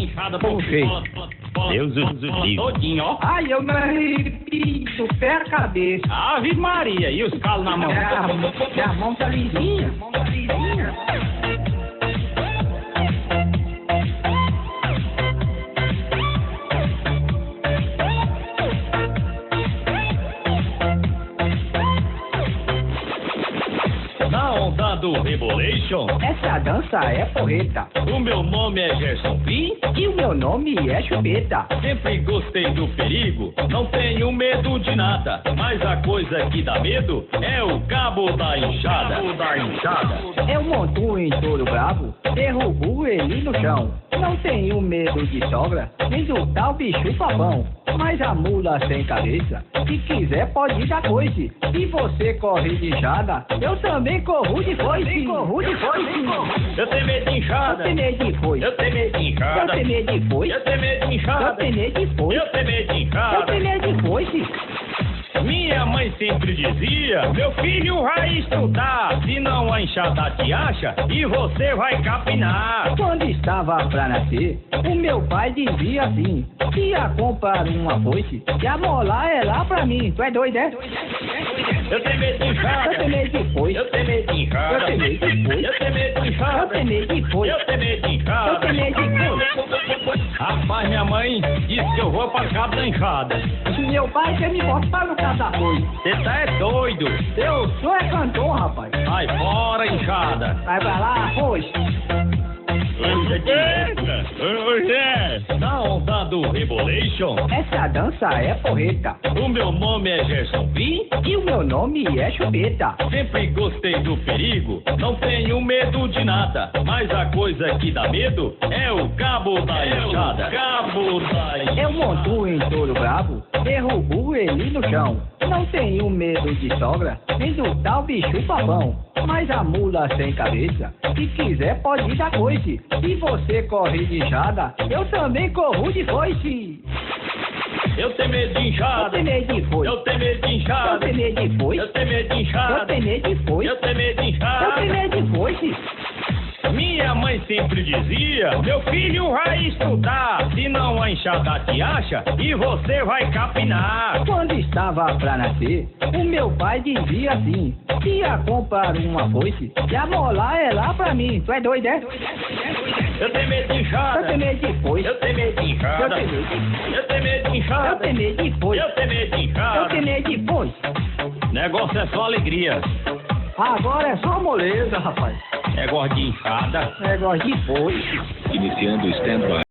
inchada Puxei. Deus o livre. Todinho, ó. Ai, eu me arrepio, pé a cabeça. Ave Maria, e os calos na mão? Minha mão tá lisinha. Na onda do Rebolation, Essa dança é porreta. o meu nome é Gerson Pim. E o meu nome é Chupeta. Sempre gostei do perigo, não tenho medo de nada. Mas a coisa que dá medo é o cabo da enxada. Eu monto em touro bravo, derrubo ele no chão. Não tenho medo de sogra, nem do tal bicho papão. Mas a mula sem cabeça, se quiser pode dar coice. Se você corre de enxada, eu também corro de foice. Eu tenho medo de Eu enxada. tenho medo de foice. Eu tenho medo de Eu enxada. tenho medo de foice. Eu tenho medo de Eu enxada. tenho medo de foice. Eu tenho medo de Eu enxada. tenho medo de foice. Minha mãe sempre dizia: meu filho vai estudar, senão a enxada te acha e você vai capinar. Quando estava pra nascer, o meu pai dizia assim: ia comprar uma foice, e a molar é lá pra mim. Tu é doido, é? Eu tenho medo de Eu enxada. tenho medo de foice. Eu tenho medo de enxada. Eu tenho medo de foice. Eu tenho medo de Eu enxada. tenho medo de foice. Eu tenho medo de Eu enxada. tenho medo de foice. Rapaz, minha mãe disse que eu vou pra cabo da enxada. Meu pai quer me botar no casa da foice. Você tá é doido. Eu sou é cantor, rapaz. Sai fora, enxada. Vai pra lá, foice. Na onda do Rebolation, Essa dança é porreta. o meu nome é Gerson Pim. E o meu nome é Chupeta. Sempre gostei do perigo, não tenho medo de nada. Mas a coisa que dá medo é o cabo da enxada. Cabo da enxada. Eu monto em touro bravo, derrubo ele no chão. Não tenho medo de sogra, nem do tal bicho papão. Mas a mula sem cabeça, se quiser pode dar coice. Se você corre de enxada, eu também corro de foice. Eu tenho medo de Eu enxada. tenho medo de foice. Eu tenho medo de Eu enxada. tenho medo de foice. Eu tenho medo de Eu enxada. tenho medo de foice. Eu tenho medo de Eu tenho enxada. medo de foice. Minha mãe sempre dizia: meu filho vai estudar, senão a enxada te acha e você vai capinar. Quando estava pra nascer, o meu pai dizia assim: ia comprar uma foice, e a molar é lá pra mim. Tu é doido, é? Eu tenho medo de Eu enxada. tenho medo de foice. Eu tenho medo de Eu enxada. tenho medo de Eu tenho medo de Eu enxada. tenho medo de foice. Eu tenho medo de Eu enxada. tenho medo de foice. Negócio é só alegria. Agora é só moleza, rapaz. Negócio de enxada. Negócio de foice. Iniciando o stand-by.